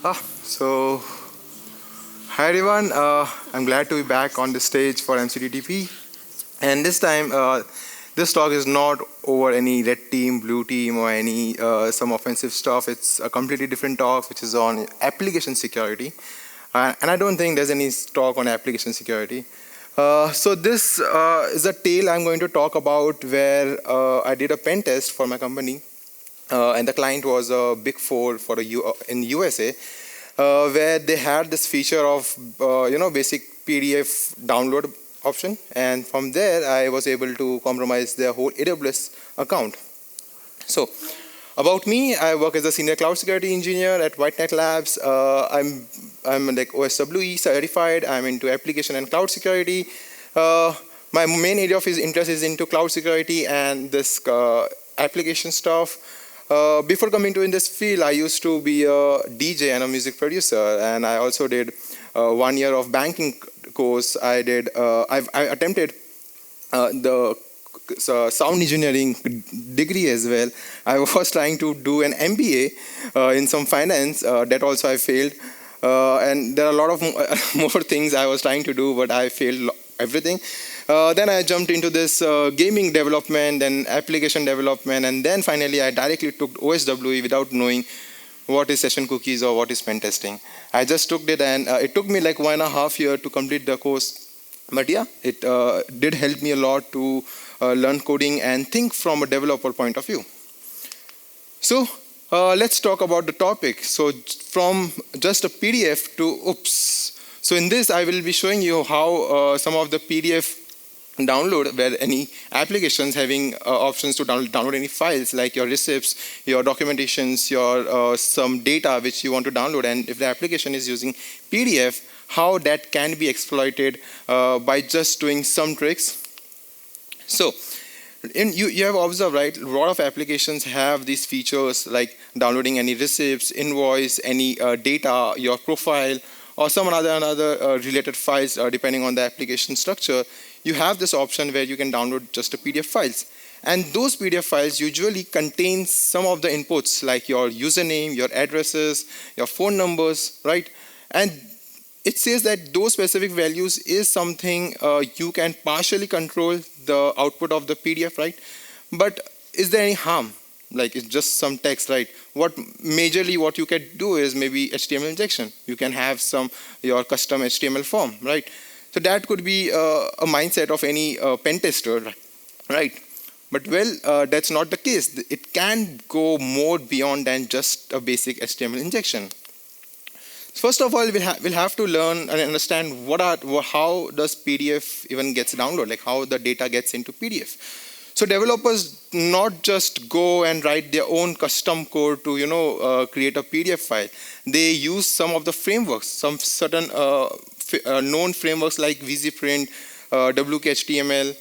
So, hi everyone. I'm glad to be back on the stage for MCTTP. And this time, this talk is not over any red team, blue team, or any some offensive stuff. It's a completely different talk, which is on application security. And I don't think there's any talk on application security. So this is a tale I'm going to talk about where I did a pen test for my company, and the client was a Big Four for in USA, where they had this feature of basic PDF download option, and from there I was able to compromise their whole AWS account. So about me, I work as a senior cloud security engineer at White Knight Labs. I'm like OSWE certified. I'm into application and cloud security. My main area of interest is into cloud security and this application stuff. Before coming to in this field, I used to be a DJ and a music producer, and I also did 1 year of banking course. I attempted the sound engineering degree as well. I was trying to do an MBA in some finance. That also I failed, and there are a lot of more things I was trying to do, but I failed everything. Then I jumped into this gaming development and application development, and then finally I directly took OSWE without knowing what is session cookies or what is pen testing. I just took it, and it took me like 1.5 years to complete the course. But yeah, it did help me a lot to learn coding and think from a developer point of view. So let's talk about the topic. So from just a PDF to oops. So in this, I will be showing you how some of the PDF download, where any applications having options to download any files like your receipts, your documentations, your some data which you want to download, and if the application is using PDF, how that can be exploited by just doing some tricks. So you have observed, right, a lot of applications have these features like downloading any receipts, invoice, any data, your profile, or some another related files depending on the application structure. You have this option where you can download just the PDF files. And those PDF files usually contain some of the inputs like your username, your addresses, your phone numbers, right? And it says that those specific values is something you can partially control the output of the PDF, right? But is there any harm? Like it's just some text, right? What you can do is maybe HTML injection. You can have your custom HTML form, right? So that could be a mindset of any pen tester, right? But well, that's not the case. It can go more beyond than just a basic HTML injection. First of all, we'll have to learn and understand how does PDF even gets downloaded, like how the data gets into PDF. So developers not just go and write their own custom code to create a PDF file. They use some of the frameworks, some certain known frameworks like VisiPrint, WKHTML,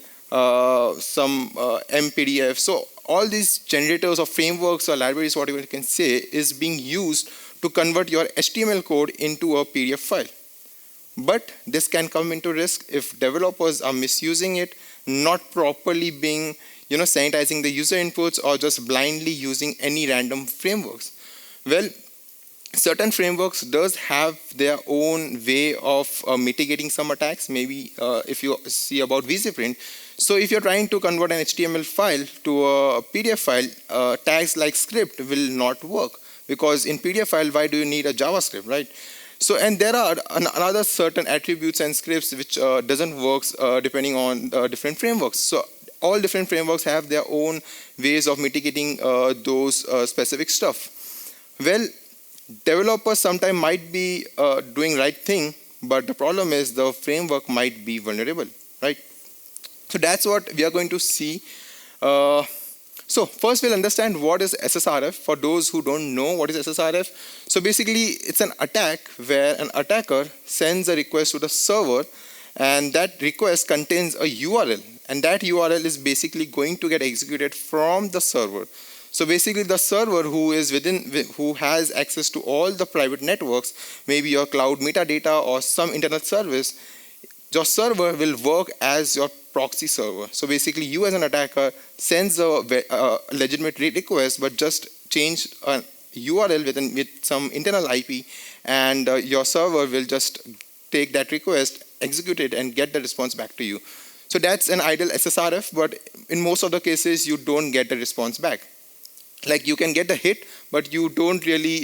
some MPDF. So all these generators of frameworks or libraries, whatever you can say, is being used to convert your HTML code into a PDF file. But this can come into risk if developers are misusing it, not properly being sanitizing the user inputs, or just blindly using any random frameworks. Well, certain frameworks does have their own way of mitigating some attacks. Maybe if you see about VisiPrint. So if you're trying to convert an HTML file to a PDF file, tags like script will not work, because in PDF file, why do you need a JavaScript, right? So, and there are another certain attributes and scripts which doesn't work depending on different frameworks. So all different frameworks have their own ways of mitigating those specific stuff. Well, developers sometimes might be doing right thing, but the problem is the framework might be vulnerable, right? So that's what we are going to see. So first we'll understand what is SSRF for those who don't know what is SSRF. So basically it's an attack where an attacker sends a request to the server, and that request contains a URL, and that URL is basically going to get executed from the server. So basically the server who has access to all the private networks, maybe your cloud metadata or some internet service, your server will work as your proxy server. So basically you as an attacker sends a legitimate request, but just change URL with some internal IP, and your server will just take that request, execute it, and get the response back to you. So that's an ideal SSRF, but in most of the cases, you don't get the response back. Like you can get the hit, but you don't really,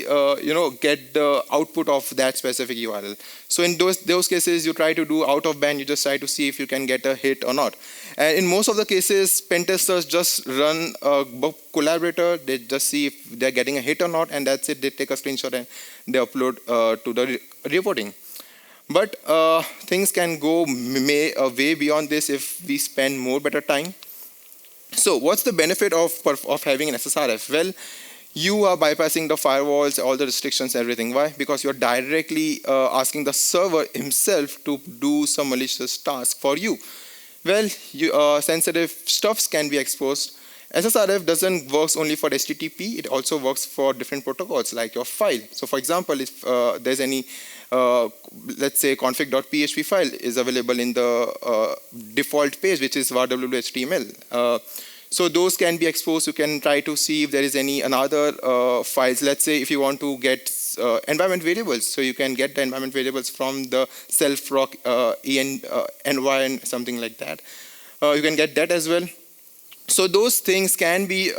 get the output of that specific URL. So in those cases, you try to do out of band. You just try to see if you can get a hit or not. And in most of the cases, pen testers just run a Bug Collaborator. They just see if they're getting a hit or not, and that's it. They take a screenshot and they upload to the reporting. But things can go way beyond this if we spend more better time. So what's the benefit of having an SSRF? Well, you are bypassing the firewalls, all the restrictions, everything. Why? Because you're directly asking the server himself to do some malicious task for you. Well, sensitive stuffs can be exposed. SSRF doesn't work only for HTTP, it also works for different protocols like your file. So for example, if there's any, let's say config.php file is available in the default page, which is var.ww.html. So those can be exposed. You can try to see if there is any another files. Let's say if you want to get environment variables, so you can get the environment variables from the self-proc env and something like that. You can get that as well. So those things can be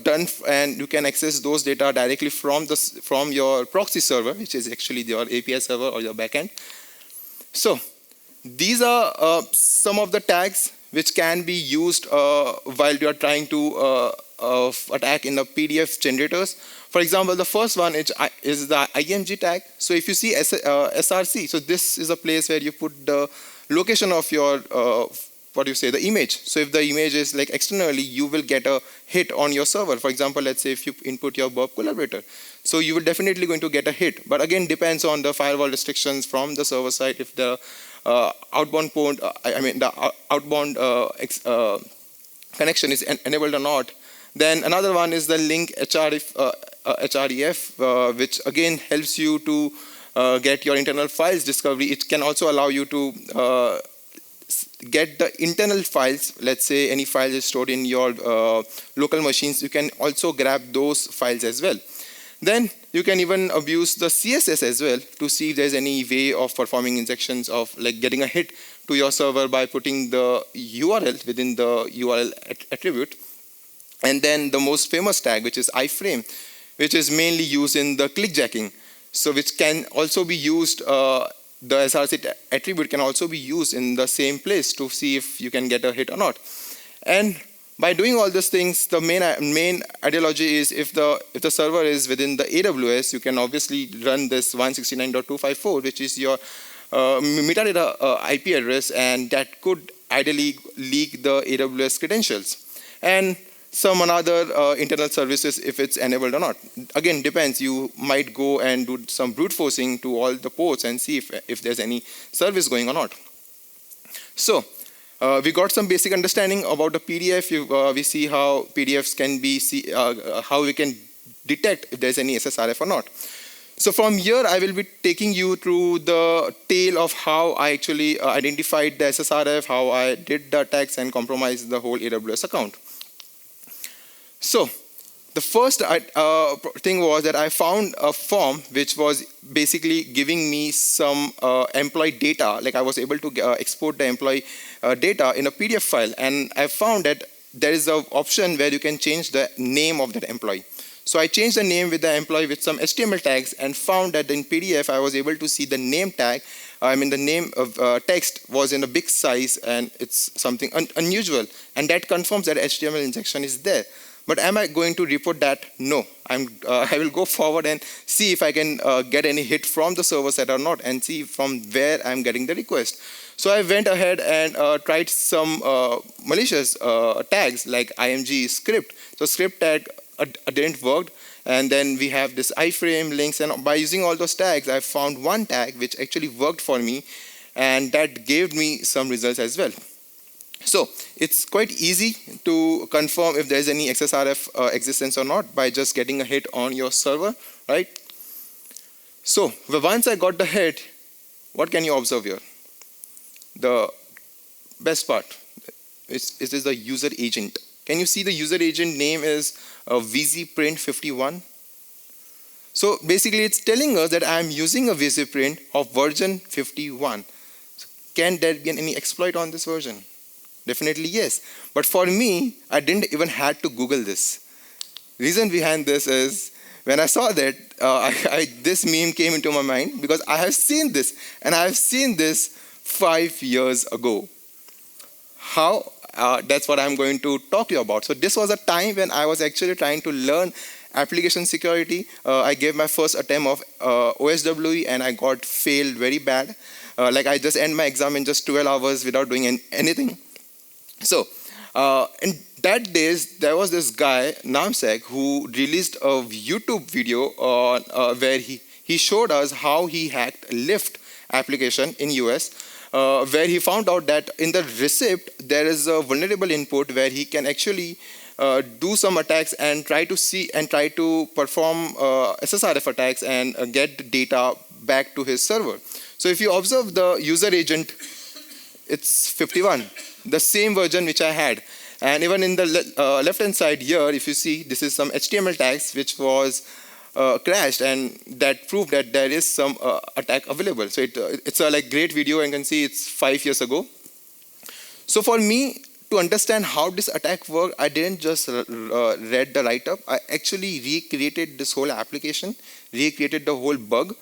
done, and you can access those data directly from your proxy server, which is actually your API server or your backend. So these are some of the tags which can be used while you are trying to attack in the PDF generators. For example, the first one is the IMG tag. So if you see SRC, so this is a place where you put the location of your the image. So if the image is like externally, you will get a hit on your server. For example, let's say if you input your Bug Collaborator, so you will definitely going to get a hit. But again, depends on the firewall restrictions from the server side. If the outbound port, the outbound connection is enabled or not. Then another one is the link href, which again helps you to get your internal files discovery. It can also allow you to get the internal files. Let's say any file is stored in your local machines, you can also grab those files as well. Then you can even abuse the CSS as well to see if there's any way of performing injections of like getting a hit to your server by putting the URL within the URL attribute. And then the most famous tag, which is iframe, which is mainly used in the clickjacking. So which can also be used, the SRC attribute can also be used in the same place to see if you can get a hit or not. And by doing all these things, the main ideology is if the server is within the AWS, you can obviously run this 169.254, which is your metadata IP address, and that could ideally leak the AWS credentials. And some other internal services if it's enabled or not. Again, depends. You might go and do some brute forcing to all the ports and see if there's any service going or not. So we got some basic understanding about the PDF. We see how PDFs can be, how we can detect if there's any SSRF or not. So from here, I will be taking you through the tale of how I actually identified the SSRF, how I did the attacks and compromised the whole AWS account. So the first thing was that I found a form which was basically giving me some employee data. Like I was able to export the employee data in a PDF file, and I found that there is an option where you can change the name of that employee. So I changed the name with the employee with some HTML tags and found that in PDF I was able to see the name tag. The name of text was in a big size and it's something unusual, and that confirms that HTML injection is there. But am I going to report that? No. I will go forward and see if I can get any hit from the server side or not, and see from where I'm getting the request. So I went ahead and tried some malicious tags like IMG script. So script tag didn't work. And then we have this iframe links, and by using all those tags, I found one tag which actually worked for me, and that gave me some results as well. So it's quite easy to confirm if there's any SSRF existence or not by just getting a hit on your server, right? So once I got the hit, what can you observe here? The best part is the user agent. Can you see the user agent name is VZPrint51? So basically it's telling us that I'm using a VisiPrint of version 51. So can there be any exploit on this version? Definitely yes. But for me, I didn't even had to Google this. Reason behind this is when I saw that, this meme came into my mind because I have seen this, and I have seen this 5 years ago. How? That's what I'm going to talk to you about. So this was a time when I was actually trying to learn application security. I gave my first attempt of OSWE and I got failed very bad. Like I just end my exam in just 12 hours without doing anything. So in that days, there was this guy, Namsek, who released a YouTube video on, where he showed us how he hacked Lyft application in US, where he found out that in the receipt, there is a vulnerable input where he can actually do some attacks and try to perform SSRF attacks and get data back to his server. So if you observe the user agent, it's 51, the same version which I had. And even in the left-hand side here, if you see, this is some HTML tags which was crashed, and that proved that there is some attack available. So it's a like great video, and you can see it's 5 years ago. So for me to understand how this attack worked, I didn't just read the write-up. I actually recreated this whole application, recreated the whole bug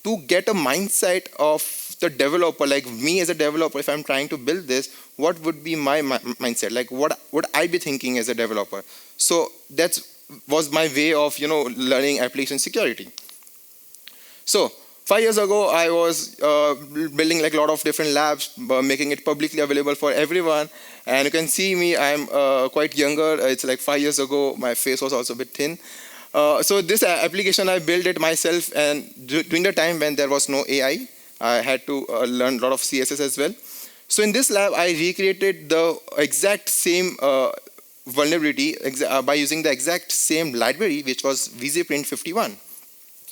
to get a mindset of the developer, like me as a developer. If I'm trying to build this, what would be my mindset? Like what would I be thinking as a developer? So that was my way of learning application security. So 5 years ago, I was building like a lot of different labs, making it publicly available for everyone. And you can see me, I'm quite younger. It's like 5 years ago. My face was also a bit thin. So this application, I built it myself, and during the time when there was no AI, I had to learn a lot of CSS as well. So in this lab, I recreated the exact same vulnerability by using the exact same library, which was VisiPrint 51.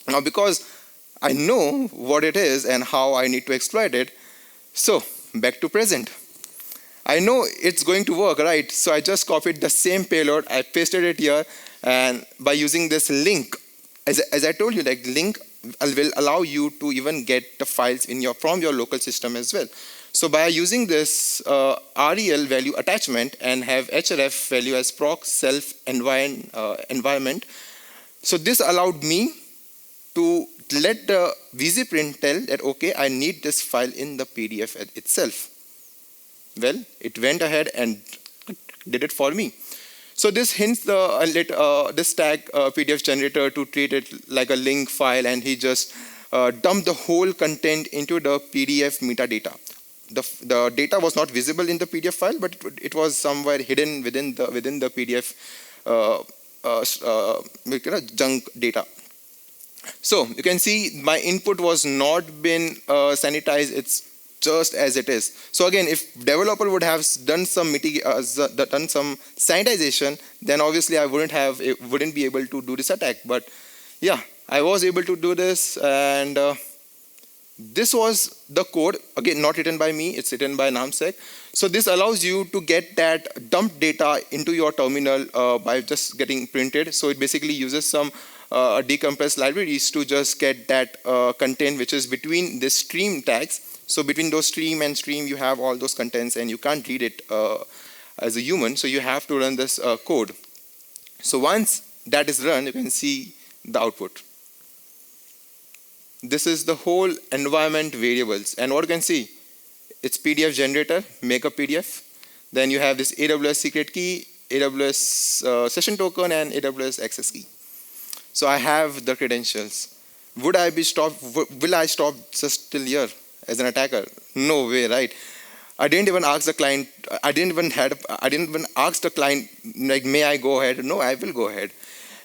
Now, because I know what it is and how I need to exploit it, so back to present. I know it's going to work, right? So I just copied the same payload, I pasted it here, and by using this link, as I told you, like link will allow you to even get the files from your local system as well. So by using this REL value attachment and have href value as proc self environment, so this allowed me to let the VisiPrint tell that, okay, I need this file in the PDF itself. Well, it went ahead and did it for me. So this hints this tag PDF generator to treat it like a link file, and he just dumped the whole content into the PDF metadata. The data was not visible in the PDF file, but it was somewhere hidden within the PDF junk data. So you can see my input was not been sanitized. It's just as it is. So again, if developer would have done some sanitization, then obviously I wouldn't be able to do this attack. But yeah, I was able to do this, and this was the code. Again, not written by me, it's written by Namsek. So this allows you to get that dump data into your terminal by just getting printed. So it basically uses some decompressed libraries to just get that content which is between the stream tags. So between those stream and stream, you have all those contents, and you can't read it as a human. So you have to run this code. So once that is run, you can see the output. This is the whole environment variables. And what you can see, it's PDF generator, make a PDF. Then you have this AWS secret key, AWS session token, and AWS access key. So I have the credentials. Will I stop just till here as an attacker? No way, right? I didn't even ask the client. I didn't even ask the client, like, may I go ahead? No, I will go ahead.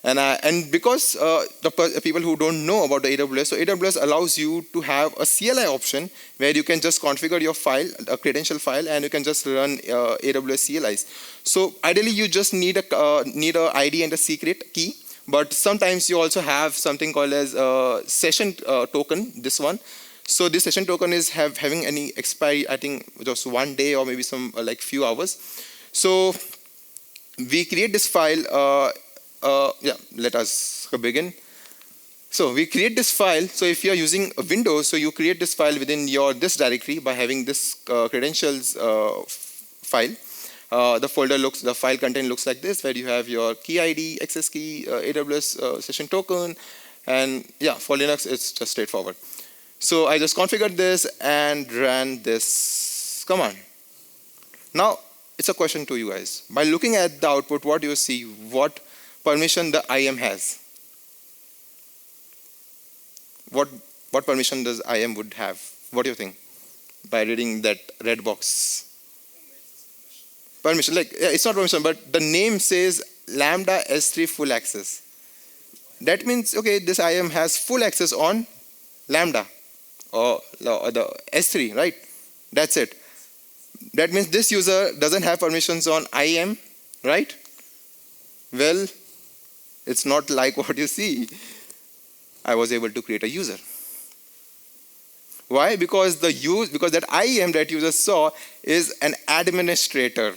And because the people who don't know about the AWS, so AWS allows you to have a CLI option where you can just configure your file, a credential file, and you can just run AWS CLIs. So ideally, you just need a ID and a secret key. But sometimes you also have something called as session token, this one. So this session token is having any expiry, I think just 1 day or maybe some like few hours. So we create this file. Yeah, let us begin. So we create this file. So if you are using a Windows, so you create this file within your this directory by having this credentials file. The file content looks like this, where you have your key ID, access key, AWS session token, and yeah, for Linux it's just straightforward. So I just configured this and ran this command. Now it's a question to you guys. By looking at the output, what do you see? What permission the IAM has? What permission does IAM would have? What do you think? By reading that red box. Permission, like it's not permission, but the name says Lambda S3 full access. That means, okay, this IAM has full access on Lambda or the S3, right? That's it. That means this user doesn't have permissions on IAM, right? Well, it's not like what you see. I was able to create a user. Why? Because that IAM that user saw is an administrator,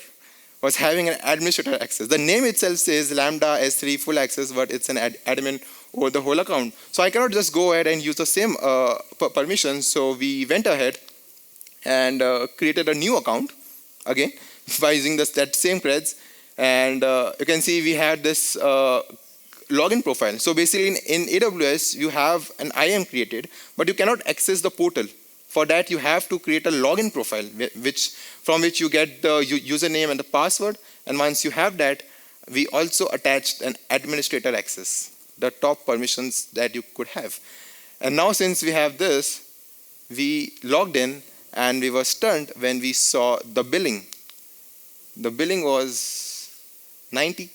was having an administrator access. The name itself says Lambda S3 full access, but it's an admin over the whole account. So I cannot just go ahead and use the same permission. So we went ahead and created a new account again by using that same creds. And you can see we had this login profile. So basically in AWS, you have an IAM created, but you cannot access the portal. For that, you have to create a login profile, from which you get the username and the password. And once you have that, we also attached an administrator access, the top permissions that you could have. And now since we have this, we logged in and we were stunned when we saw the billing. The billing was 90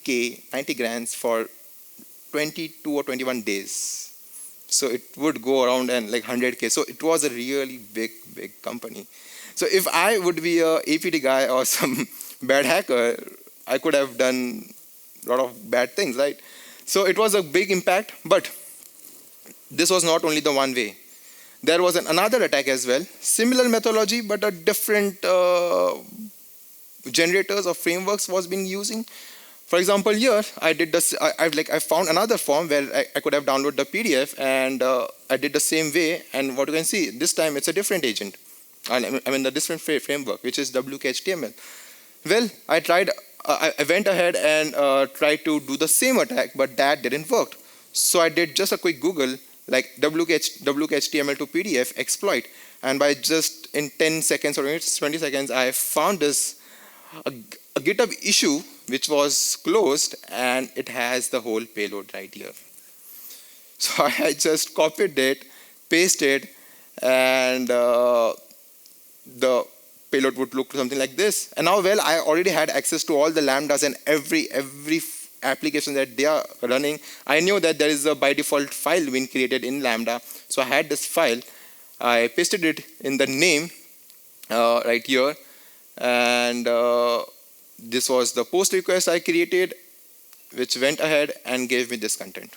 grants for 22 or 21 days. So it would go around and like 100K. So it was a really big company. So if I would be a APT guy or some bad hacker, I could have done a lot of bad things, right? So it was a big impact, but this was not only the one way. There was another attack as well, similar methodology, but a different generators or frameworks was being using. For example, here I did this. I found another form where I could have downloaded the PDF, and I did the same way. And what you can see this time, it's a different agent. I mean the different framework, which is WKHTML. Well, I went ahead and tried to do the same attack, but that didn't work. So I did just a quick Google, like WKHTML to PDF exploit, and by just in 10 seconds or 20 seconds, I found this a GitHub issue which was closed, and it has the whole payload right here. So I just copied it, pasted, and the payload would look something like this. And now, well, I already had access to all the lambdas and every application that they are running. I knew that there is a by default file being created in Lambda. So I had this file. I pasted it in the name right here, and this was the post request I created, which went ahead and gave me this content.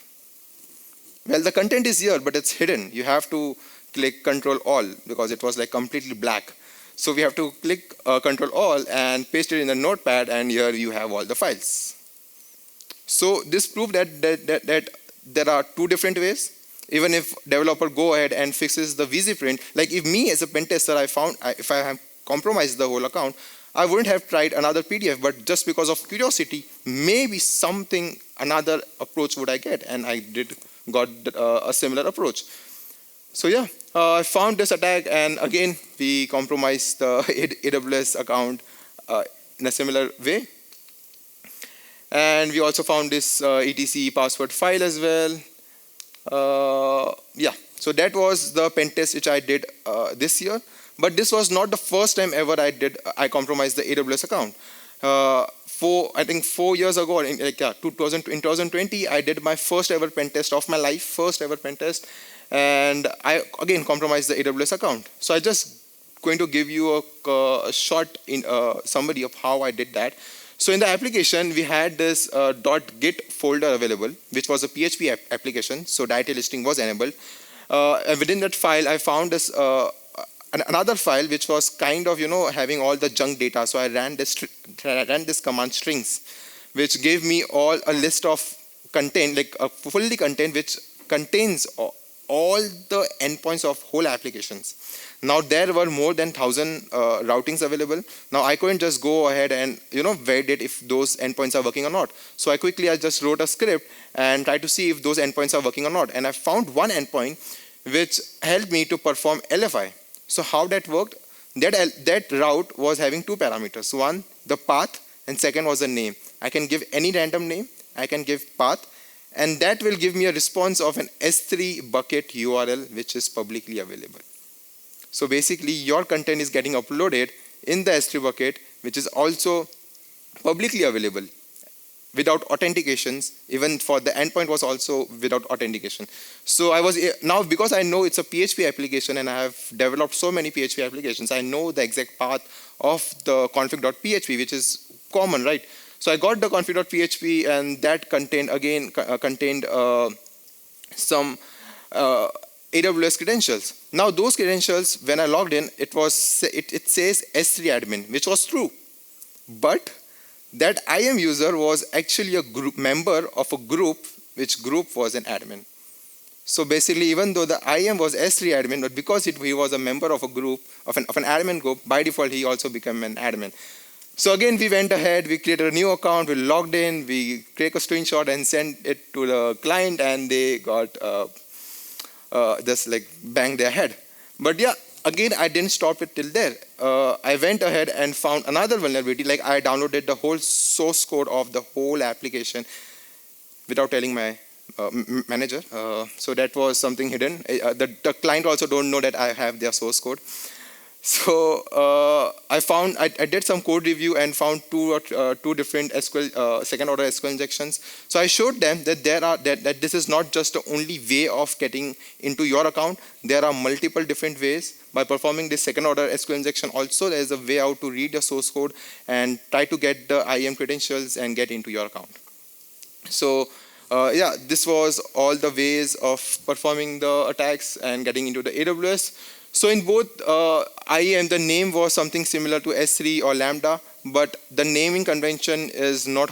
Well, the content is here, but it's hidden. You have to click Control All because it was like completely black. So we have to click Control All and paste it in the notepad, and here you have all the files. So this proved that there are two different ways. Even if developer go ahead and fixes the VZ-print, like if me as a pen tester, if I have compromised the whole account, I wouldn't have tried another PDF, but just because of curiosity, maybe another approach would I get, and I got a similar approach. So yeah, I found this attack, and again, we compromised the AWS account in a similar way. And we also found this etc password file as well. Yeah, so that was the pen test which I did this year. But this was not the first time ever I compromised the AWS account. I think 4 years ago, in 2020, I did my first ever pen test of my life, and I again compromised the AWS account. So I just going to give you a short summary of how I did that. So in the application, we had this .git folder available, which was a PHP application. So deity listing was enabled. And within that file, I found this another file which was kind of having all the junk data. So I ran this command strings, which gave me a list of content, like a fully content, which contains all the endpoints of whole applications. Now there were more than 1,000 routings available. Now I couldn't just go ahead and validate if those endpoints are working or not. So I just wrote a script and tried to see if those endpoints are working or not. And I found one endpoint which helped me to perform LFI. So how that worked? That route was having two parameters. One, the path, and second was the name. I can give any random name. I can give path, and that will give me a response of an S3 bucket URL which is publicly available. So basically your content is getting uploaded in the S3 bucket, which is also publicly available without authentications. Even for the endpoint was also without authentication. So now because I know it's a PHP application and I have developed so many PHP applications, I know the exact path of the config.php, which is common, right? So I got the config.php, and that contained some AWS credentials. Now those credentials, when I logged in, it says S3 admin, which was true. But that IAM user was actually a group member of a group, which group was an admin. So basically, even though the IAM was S3 admin, but because he was a member of a group, of an admin group, by default he also became an admin. So again, we went ahead, we created a new account, we logged in, we take a screenshot and sent it to the client, and they got just like banged their head. But yeah, again, I didn't stop it till there. I went ahead and found another vulnerability. Like I downloaded the whole source code of the whole application without telling my manager. So that was something hidden. The client also don't know that I have their source code. So I did some code review and found two different SQL second order SQL injections. So I showed them that that this is not just the only way of getting into your account. There are multiple different ways. By performing this second order SQL injection, also there is a way out to read the source code and try to get the IAM credentials and get into your account. So yeah, this was all the ways of performing the attacks and getting into the AWS. So in both IAM, the name was something similar to S3 or Lambda, but the naming convention is not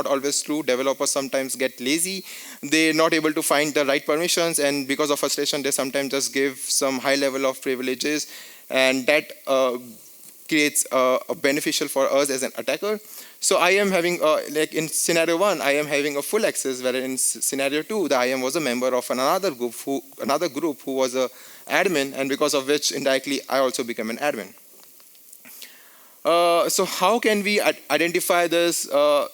always true. Developers sometimes get lazy. They're not able to find the right permissions, and because of frustration, they sometimes just give some high level of privileges, and that creates a beneficial for us as an attacker. So I am having, like in scenario 1, I am having a full access, where in scenario 2, the IAM was a member of another group who was a admin, and because of which indirectly I also became an admin. So how can we identify this? How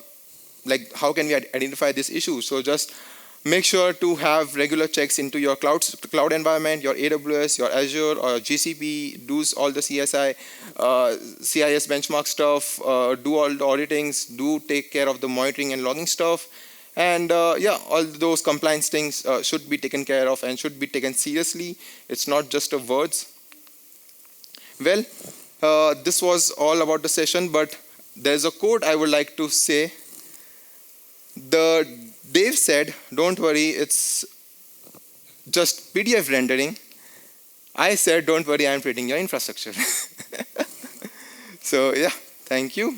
can we identify this issue? So just make sure to have regular checks into your cloud environment, your AWS, your Azure, or GCP. Do all the CSI, CIS benchmark stuff. Do all the auditings. Do take care of the monitoring and logging stuff. And yeah, all those compliance things should be taken care of and should be taken seriously. It's not just words. Well, this was all about the session, but there's a quote I would like to say. Dave said, "Don't worry, it's just PDF rendering." I said, "Don't worry, I'm creating your infrastructure." So yeah, thank you.